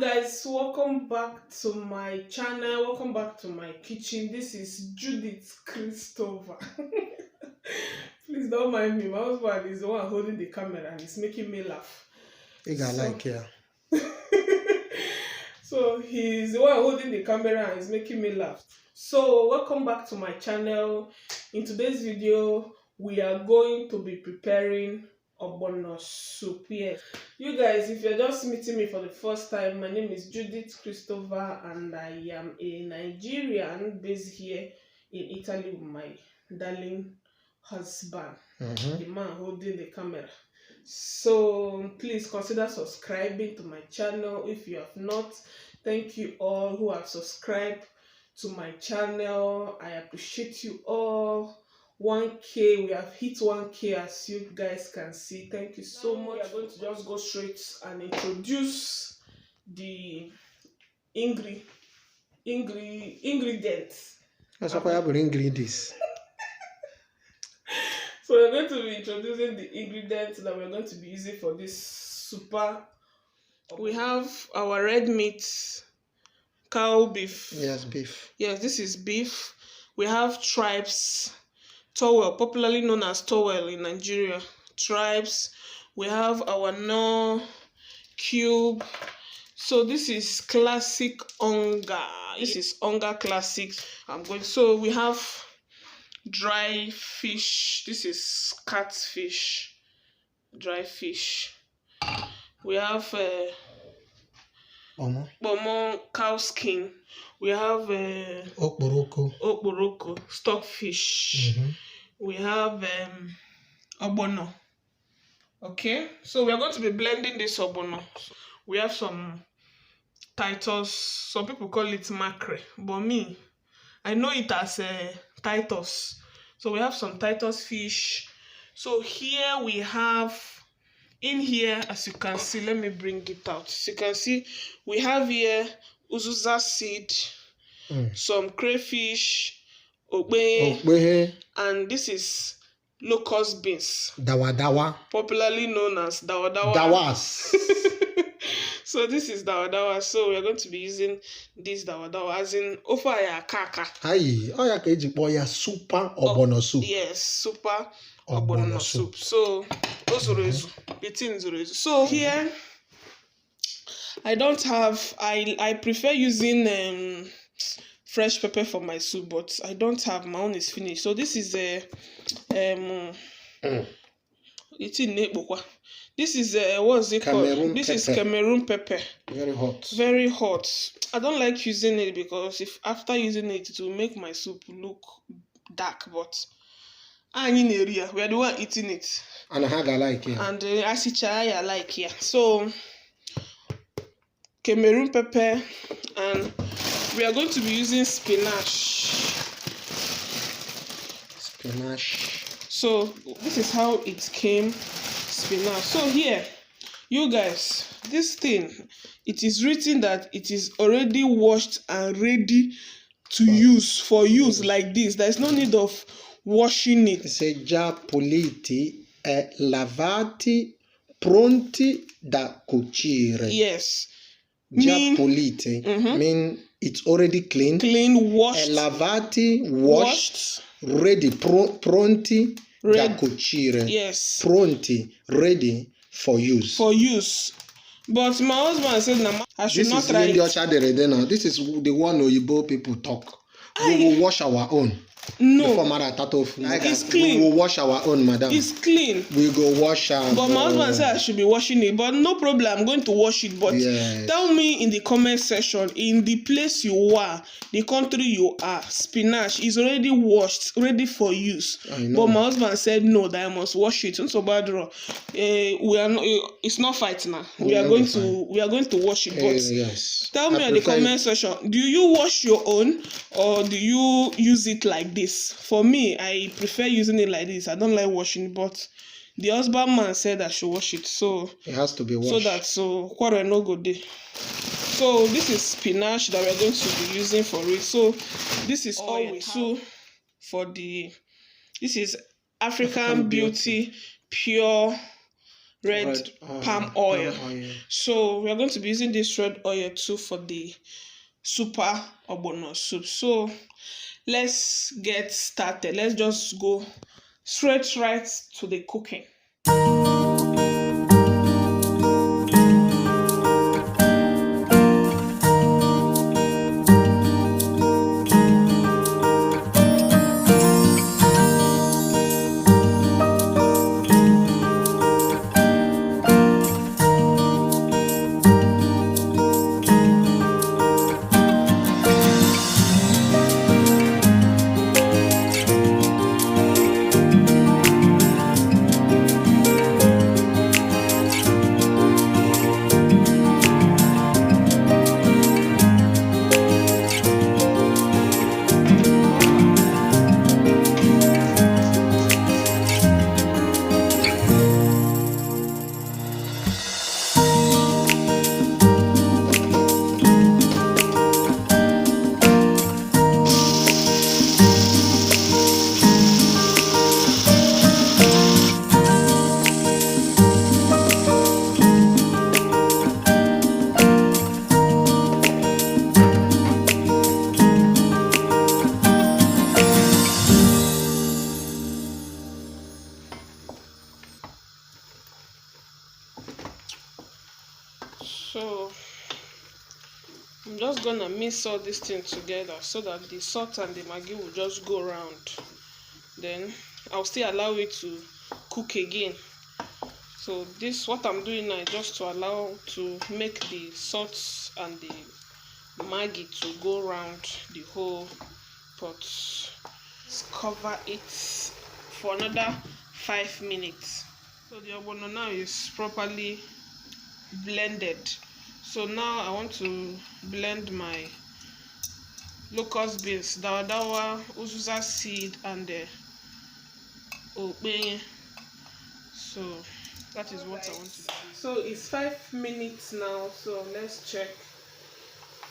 Guys, welcome back to my channel, welcome back to my kitchen. This is Judith Christopher. Please don't mind me, my husband is the one holding the camera and he's making me laugh. So he's the one holding the camera and he's making me laugh. So welcome back to my channel. In today's video we are going to be preparing Ogbono soup. Yes, you guys, if you're just meeting me for the first time, my name is Judith Christopher and I am a Nigerian based here in Italy with my darling husband, the man holding the camera. So please consider subscribing to my channel if you have not. Thank you all who have subscribed to my channel. I appreciate you all. 1K, we have hit 1K as you guys can see. Thank you so much. We are going to just go straight and introduce the ingredients. That's why I bring ingredients. So we're going to be introducing the ingredients that we're going to be using for this super. We have our red meat, cow beef. Yes, beef. Yes, this is beef. We have tribes, towel, popularly known as towel in Nigeria. Tribes. We have our no cube. So this is classic onga. This is onga classic. So we have dry fish. This is catfish, dry fish. We have bomo, cow skin. We have okporoko, stockfish. We have ogbono. Okay, so we are going to be blending this ogbono. We have some Titus. Some people call it mackerel, but me, I know it as Titus. So we have some Titus fish. So here we have, in here, as you can see, let me bring it out. As you can see, we have here uzuza seed, some crayfish, ogbe, and this is locust beans. Dawa. Popularly known as dawa. Dawas. So this is dawa. So we are going to be using this dawa as in ofaya kaka. Aye, oya keji boya super ogbono soup. Yes, super ogbono soup. So so here I don't have. I prefer using fresh pepper for my soup, but I don't have. My own is finished. So this is This is what's it called? This is Cameroon pepper. Very hot. Very hot. I don't like using it because if after using it, it will make my soup look dark. But in area, we are the one eating it. And I like it. And I like it. So Cameroon pepper, and we are going to be using spinach. So this is how it came. Spinach. So here, you guys, this thing, it is written that it is already washed and ready to use like this. There is no need of washing it. Se già puliti e lavati pronti da cucire. Yes. Già puliti mean it's already clean. Washed. E lavati, washed. Ready, pronti da cucire. Yes. Pronti, ready for use. But my husband said, "No, I should not try it." This is the one Oyibo people talk. We will wash our own. No, it's clean. We will wash our own, madam. It's clean. We go wash our. But my husband said I should be washing it. But no problem, I'm going to wash it. But yes, tell me in the comment section, in the place you are, the country you are, spinach is already washed, ready for use. But my husband said no, that I must wash it. So bad. We are not. It's not fight now. We are going to wash it. But yes, tell me in the comment section, do you wash your own or do you use it like this? For me, I prefer using it like this. I don't like washing it, but the husband man said I should wash it, so it has to be washed. So quarrel no go there. So this is spinach that we're going to be using for it. So this is all we do for the. This is African Beauty pure red palm oil. So we are going to be using this red oil too for the super ogbono soup. So let's get started. Let's just go straight right to the cooking. So I'm just gonna mix all these things together so that the salt and the maggi will just go around. Then I'll still allow it to cook again. So this, what I'm doing now, is just to allow to make the salt and the maggi to go around the whole pot. Let's cover it for another 5 minutes. So the ogbono now is properly blended. So now I want to blend my locust beans, dawa, uzuza seed, and the okbenye. So that is what I want to do. So it's 5 minutes now, so let's check.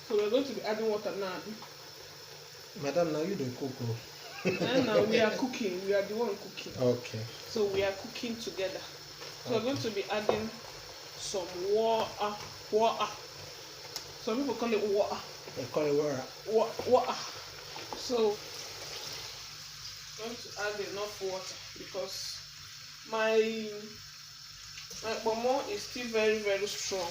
So we're going to be adding water now. Madam, now you don't cook. And now we are cooking. We are the one cooking. Okay. So we are cooking together. So we're going to be adding some water. Some people call it water. They call it water. Water. So I'm going to add enough water because my pomo is still very, very strong.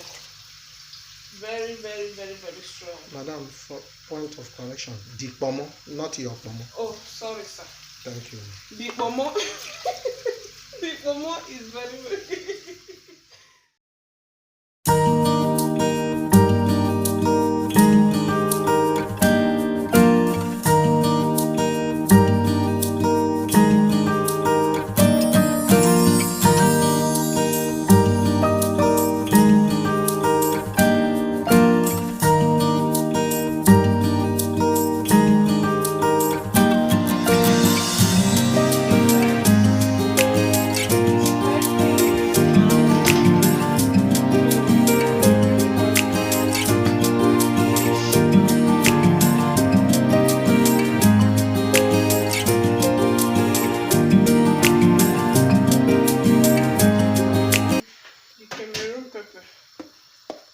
Very, very, very, very strong. Madam, for point of correction, the pomo, not your pomo. Oh, sorry, sir. Thank you. The pomo, the pomo is very, very.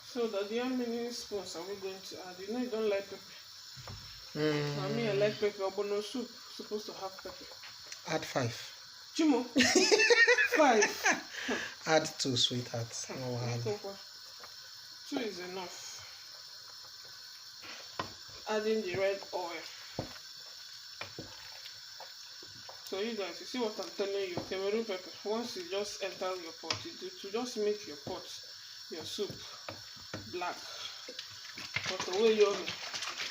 So how many spoons are we going to add? You know you don't like pepper. I mean, I like pepper. Ogbono soup supposed to have pepper. Add 5. Chimo. 5. Add 2, sweetheart. No, 2 is enough. Adding the red oil. So you guys, you see what I'm telling you? Cameroon pepper. Once you just enter your pot, to just make your pot, your soup, black. But the way you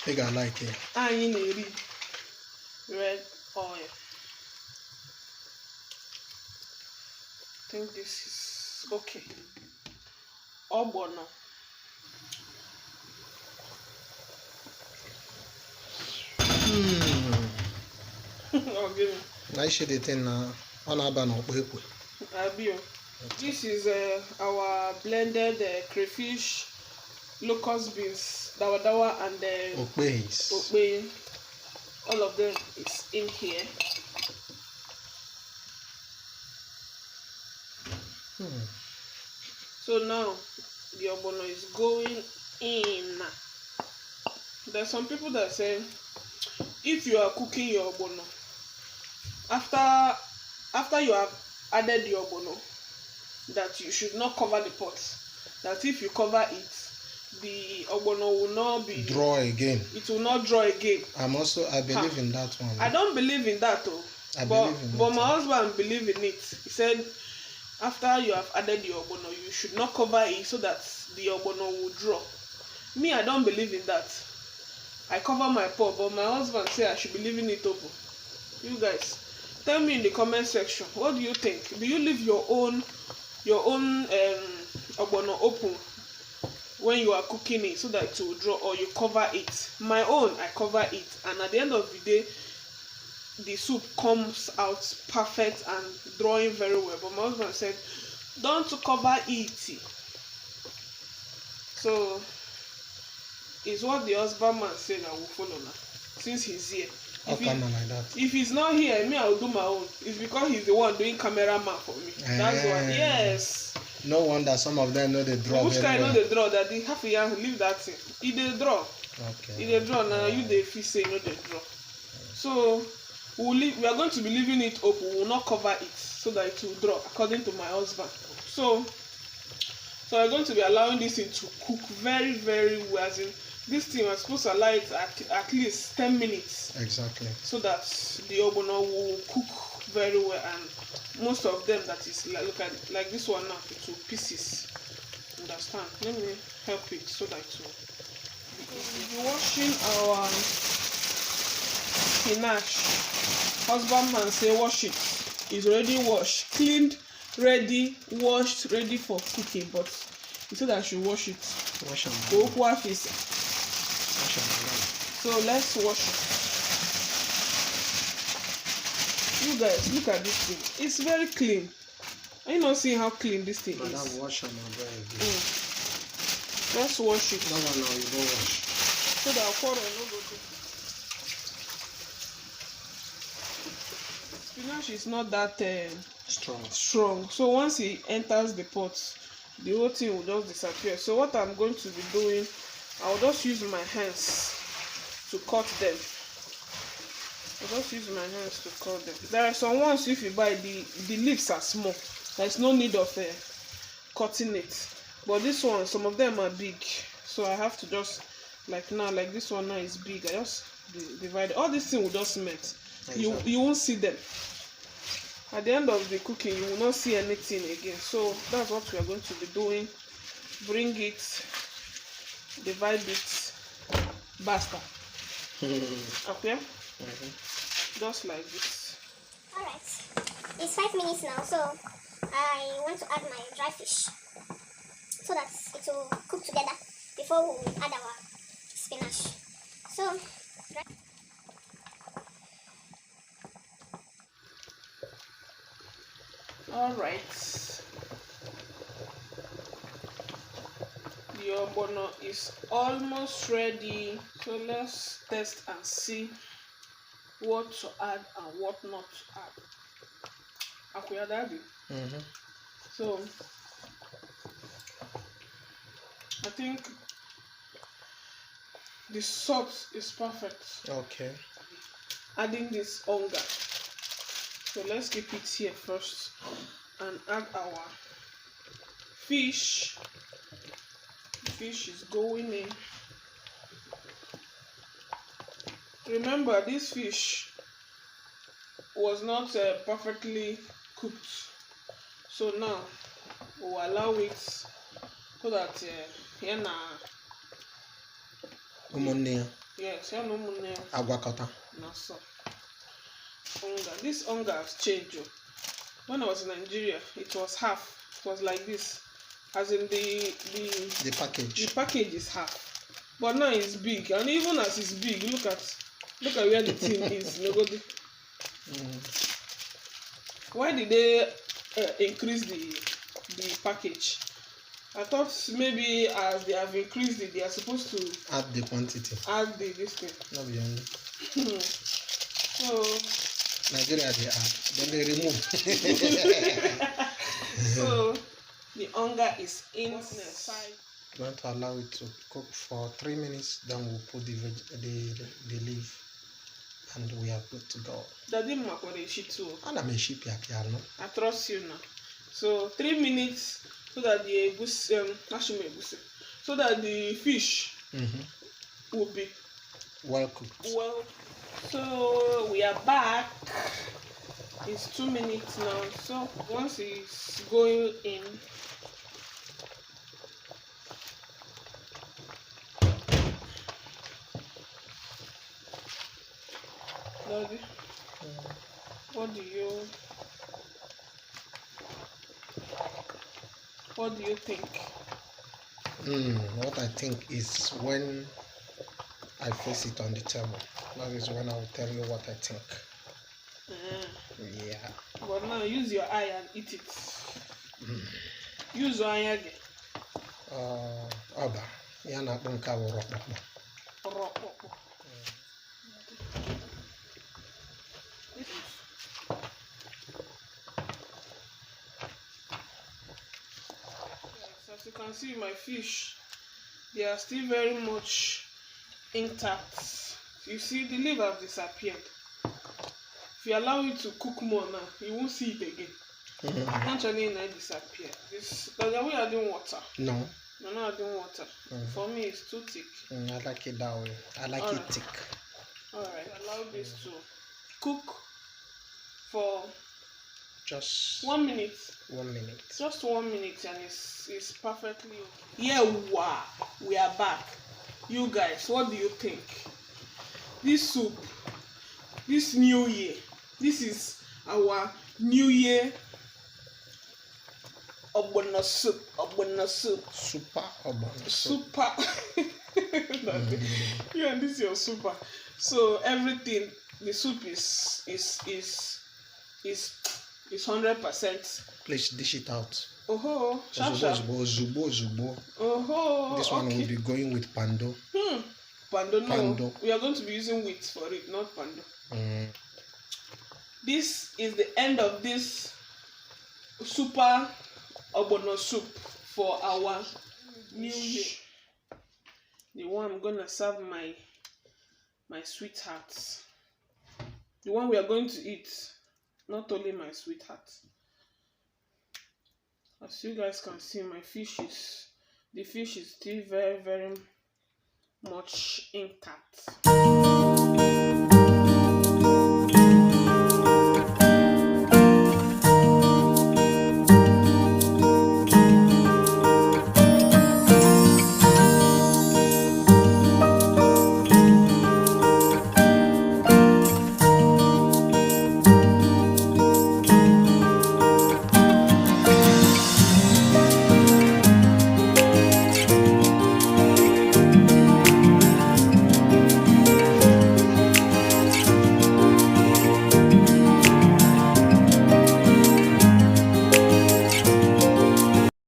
think I like it. And in red oil. I think this is okay. Ogbono. Oh, give me. Nice the thing on abano. This is our blended crayfish, locust beans, dawa, and okbe. All of them is in here. So now the ogbono is going in. There's some people that say if you are cooking your ogbono, after you have added the ogbono, that you should not cover the pot. That if you cover it, the ogbono will not be draw again. It will not draw again. I believe in that one. I don't believe in that though. But my husband believe in it. He said after you have added the ogbono, you should not cover it so that the ogbono will draw. Me, I don't believe in that. I cover my pot, but my husband say I should believe in it open. You guys, tell me in the comment section, what do you think? Do you leave your own ogbono open when you are cooking it so that it will draw, or you cover it? My own, I cover it, and at the end of the day, the soup comes out perfect and drawing very well. But my husband said, don't cover it. So it's what the husbandman said I will follow now, since he's here. If he's not here, me, I will do my own. It's because he's the one doing cameraman for me. That's why. Yes. No wonder some of them know the draw. Which kind know the draw? That the half a year leave that thing. He dey draw. Okay. He dey draw now. You dey feel say no dey draw. So we are going to be leaving it open. We will not cover it so that it will draw, according to my husband. So we're going to be allowing this thing to cook very, very well. As in, this thing we're supposed to allow it at least 10 minutes. Exactly. So that the ogbono will cook very well, and most of them that is look at it, like this one now, it will pieces. Understand? Let me help it so that it will. We're washing our spinach. Husbandman say wash it. It's already washed, cleaned, ready, washed, ready for cooking. But he said I should wash it. Wash them. So let's wash it. You guys, look at this thing. It's very clean. Are you not seeing how clean this thing is? Wash them very good. Let's wash it. No, you go wash. So that water no go do. Spinach is not that strong. So once it enters the pot, the whole thing will just disappear. So what I'm going to be doing, I'll just use my hands to cut them. There are some ones, if you buy, the leaves are small. There's no need of cutting it. But this one, some of them are big. So I have to just, like this one now is big. I just divide. All this thing will just melt. Exactly. You won't see them. At the end of the cooking, you will not see anything again. So that's what we are going to be doing. Bring it, divide it, basta. Okay? Just like this. Alright, it's 5 minutes now, so I want to add my dry fish so that it will cook together before we add our spinach. So, alright, the ogbono is almost ready, so let's test and see what to add and what not to add. Akuya daddy. So I think the salt is perfect. Okay. Adding this onga. So let's keep it here first and add our fish. The fish is going in. Remember, this fish was not perfectly cooked, so now we'll allow it so that yes, Aguacata. So this onga has changed. When I was in Nigeria, it was half. It was like this, as in the package. The package is half, but now it's big, and even as it's big, look at where the thing is. Why did they increase the package? I thought maybe as they have increased it, they are supposed to add the quantity. Add this thing. Not beyond. So Nigeria they add, then they remove. The hunger is inside. We're going to allow it to cook for 3 minutes. Then we'll put the leaf, and we are good to go. Daddy makware shi too. And I'm a sheep no? I trust you now. So 3 minutes so that the so that the fish will be well cooked. Well, so we are back. It's 2 minutes now. So once it's going in, Daddy, what do you think? What I think is when I face it on the table, that is when I will tell you what I think. Yeah. But now use your eye and eat it. Use your eye again. Oba, yana bunka rock. As you can see, my fish, they are still very much intact. You see, the leaf has disappeared. If you allow it to cook more now, you won't see it again. Actually, it disappeared. Are we adding water? No. We're not adding water. For me, it's too thick. I like it that way. I like it thick. Alright, allow this to cook for just 1 minute. 1 minute. Just 1 minute, and it's perfectly okay. Yeah, wow, we are back. You guys, what do you think? This soup, this new year, this is our new year Ogbono soup. Super Ogbono soup. Super. Yeah, this is your super. So everything, the soup is 100%. Please dish it out. Zubo. This one will be going with pando. Pando, no. Pando. We are going to be using wheat for it, not pando. This is the end of this super Ogbono soup for our new year. The one I'm gonna serve my sweethearts. The one we are going to eat, not only my sweetheart. As you guys can see, the fish is still very, very much intact.